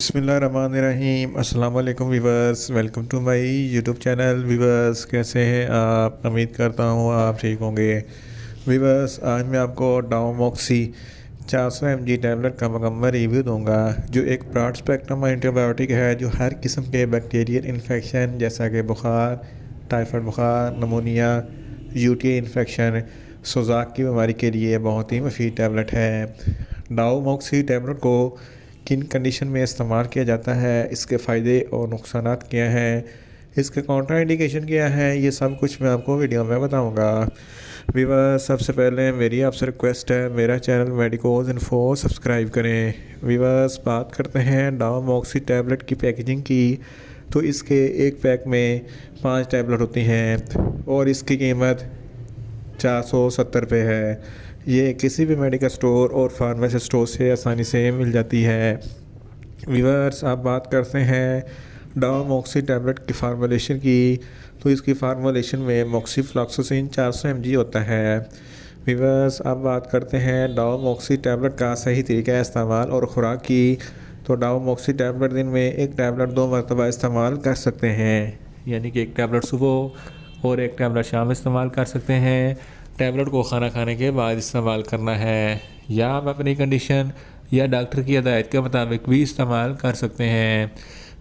बिस्मिल्लाहिर्रहमानिर्रहीम। अस्सलाम वालेकुम viewers, welcome to my YouTube channel. Viewers कैसे हैं आप? उम्मीद करता हूँ आप ठीक होंगे। वीवर्स आज मैं आपको डाउमोक्सी 400 mg टैबलेट का मुकम्मल रिव्यू दूंगा, जो एक ब्रॉड स्पेक्ट्रम एंटीबायोटिक है जो हर किस्म के बैक्टीरियल इन्फेक्शन जैसा कि बुखार, टाइफाइड बुखार, नमोनिया, यूटीआई इन्फेक्शन, सोजाक की बीमारी के लिए बहुत ही मुफीद टैबलेट है। डाउमोक्सी टैबलेट को किन कंडीशन में इस्तेमाल किया जाता है, इसके फ़ायदे और नुकसानात क्या हैं, इसके काउंटर इंडिकेशन क्या है, ये सब कुछ मैं आपको वीडियो में बताऊंगा। वीवर्स सबसे पहले मेरी आपसे रिक्वेस्ट है, मेरा चैनल मेडिकोज इन्फो सब्सक्राइब करें। वीवर्स बात करते हैं डाउमोक्सी टैबलेट की पैकेजिंग की, तो इसके एक पैक में 5 टैबलेट होती हैं और इसकी कीमत 470 रुपये है। ये किसी भी मेडिकल स्टोर और फार्मेसी स्टोर से आसानी से मिल जाती है। वीवर्स आप बात करते हैं डाउमोक्सी टैबलेट की फार्मूलेशन की, तो इसकी फार्मूलेशन में मोक्सीफ्लॉक्सासिन 400 mg होता है। वीवर्स आप बात करते हैं डाउमोक्सी टैबलेट का सही तरीका इस्तेमाल और ख़ुराक की, तो डाउमोक्सी टैबलेट दिन में एक टैबलेट 2 मरतबा इस्तेमाल कर सकते हैं, यानी कि एक टैबलेट सुबह और एक टैबलेट शाम इस्तेमाल कर सकते हैं। टैबलेट को खाना खाने के बाद इस्तेमाल करना है, या आप अपनी कंडीशन या डॉक्टर की हिदायत के मुताबिक भी इस्तेमाल कर सकते हैं।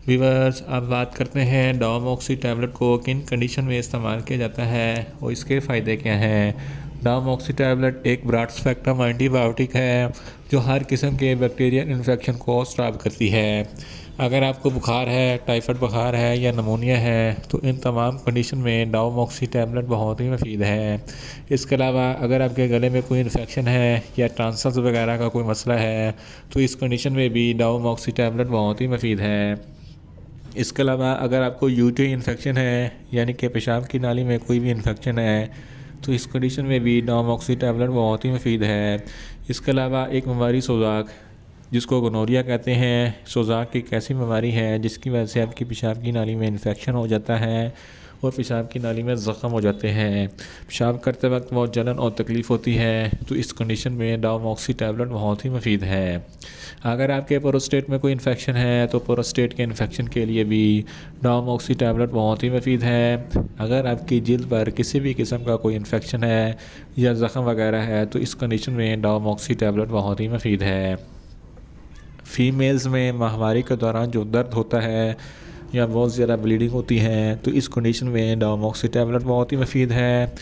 वीवर्स आप बात करते हैं डाउमोक्सी टैबलेट को किन कंडीशन में इस्तेमाल किया जाता है और इसके फ़ायदे क्या हैं। डाउमोक्सी टैबलेट एक ब्रॉड स्पेक्ट्रम एंटीबायोटिक है जो हर किस्म के बैक्टीरियल इन्फेक्शन को स्टॉप करती है। अगर आपको बुखार है, टाइफाइड बुखार है या नमोनिया है, तो इन तमाम कंडीशन में डाउमोक्सी टैबलेट बहुत ही मुफीद है। इसके अलावा अगर आपके गले में कोई इन्फेक्शन है या टॉन्सिल्स वगैरह का कोई मसला है, तो इस कंडीशन में भी डाउमोक्सी टैबलेट बहुत ही मुफीद है। इसके अलावा अगर आपको यूटीआई इन्फेक्शन है, यानी कि पेशाब की नाली में कोई भी इन्फेक्शन है, तो इस कंडीशन में भी डाउमोक्सी टैबलेट बहुत ही मुफीद है। इसके अलावा एक बीमारी सोजाक, जिसको गोनोरिया कहते हैं, सोजाक एक ऐसी बीमारी है जिसकी वजह से आपकी पेशाब की नाली में इन्फेक्शन हो जाता है और पेशाब की नाली में ज़ख़म हो जाते हैं। पेशाब करते वक्त बहुत जलन और तकलीफ़ होती है, तो इस कंडीशन में डाउमोक्सी टैबलेट बहुत ही मुफीद है। अगर आपके प्रोस्टेट में कोई इन्फेक्शन है, तो प्रोस्टेट के इन्फेक्शन के लिए भी डाउमोक्सी टैबलेट बहुत ही मुफीद है। अगर आपकी जिल्द पर किसी भी किस्म का कोई इन्फेक्शन है या ज़ख़म वगैरह है, तो इस कंडीशन में डाउमोक्सी टैबलेट बहुत ही मुफीद है। फ़ीमेल्स में माहवारी के दौरान जो दर्द होता है या बहुत ज़्यादा ब्लीडिंग होती है, तो इस कंडीशन में डाउमोक्सी टैबलेट बहुत ही मुफीद है।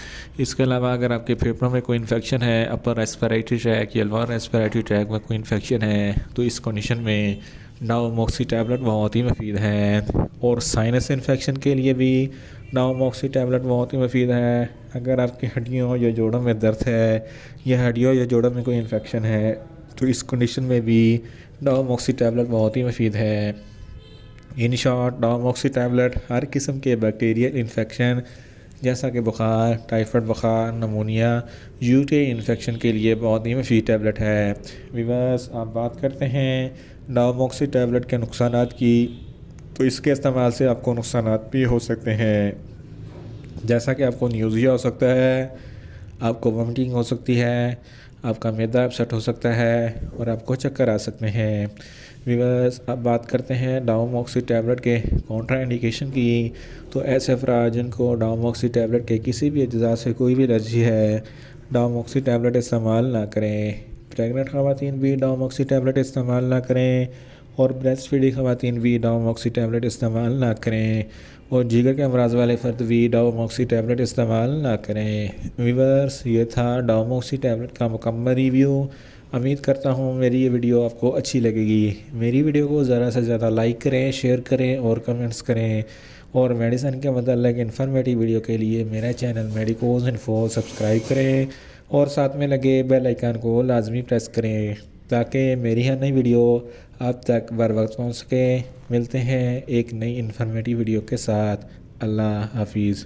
इसके अलावा अगर आपके फेफड़ों में कोई इन्फेक्शन है, अपर रेस्पिरेटरी ट्रैक या लोअर रेस्पिरेटरी ट्रैक में कोई इन्फेक्शन है, तो इस कंडीशन में डाउमोक्सी टैबलेट बहुत ही मुफीद है। और साइनस इन्फेक्शन के लिए भी डाउमोक्सी टैबलेट बहुत ही मुफीद है। अगर आपकी हड्डियों या जोड़ों में दर्द है या हड्डियों या जोड़ों में कोई इन्फेक्शन है, तो इस कंडीशन में भी डाउमोक्सी टैबलेट बहुत ही मुफीद है। इन शॉर्ट डाउमोक्सी टैबलेट हर किस्म के बैक्टीरियल इन्फेक्शन जैसा कि बुखार, टाइफाइड बुखार, नमोनिया, यूटीआई इन्फेक्शन के लिए बहुत ही मुफीद टैबलेट है। वीवर्स आप बात करते हैं डाउमोक्सी टैबलेट के नुकसानात की, तो इसके इस्तेमाल से आपको नुकसानात भी हो सकते हैं, जैसा कि आपको न्यूज़िया हो सकता है, आपको वोमिटिंग हो सकती है, आपका मैदा अपसेट हो सकता है और आपको चक्कर आ सकते हैं। वीवर्स अब बात करते हैं डाउमोक्सी टैबलेट के काउंटर इंडिकेशन की, तो ऐसे अफराद जिनको डाउमोक्सी टैबलेट के किसी भी अज्जा से कोई भी एलर्जी है, डाउमोक्सी टैबलेट इस्तेमाल ना करें। प्रेगनेंट ख़वातीन भी डाउमोक्सी टैबलेट इस्तेमाल ना करें और ब्रेस्ट फीडिंग ख़वातीन भी डाउमोक्सी टैबलेट इस्तेमाल ना करें और जिगर के अमराज वाले फ़र्द भी डाउमोक्सी टैबलेट इस्तेमाल ना करें। वीवर्स ये था डाउमोक्सी टैबलेट का मुकम्मल रिव्यू। उम्मीद करता हूँ मेरी ये वीडियो आपको अच्छी लगेगी। मेरी वीडियो को ज़्यादा से ज़्यादा लाइक करें, शेयर करें और कमेंट्स करें, और मेडिसिन के मतलब इन्फॉर्मेटिव वीडियो के लिए मेरा चैनल मेडिकोज इन्फो सब्सक्राइब करें और साथ में लगे बेल आइकन को लाजमी प्रेस करें, ताकि मेरी हर नई वीडियो आप तक बर वक्त पहुँच सके। मिलते हैं एक नई इन्फॉर्मेटिव वीडियो के साथ। अल्लाह हाफिज़।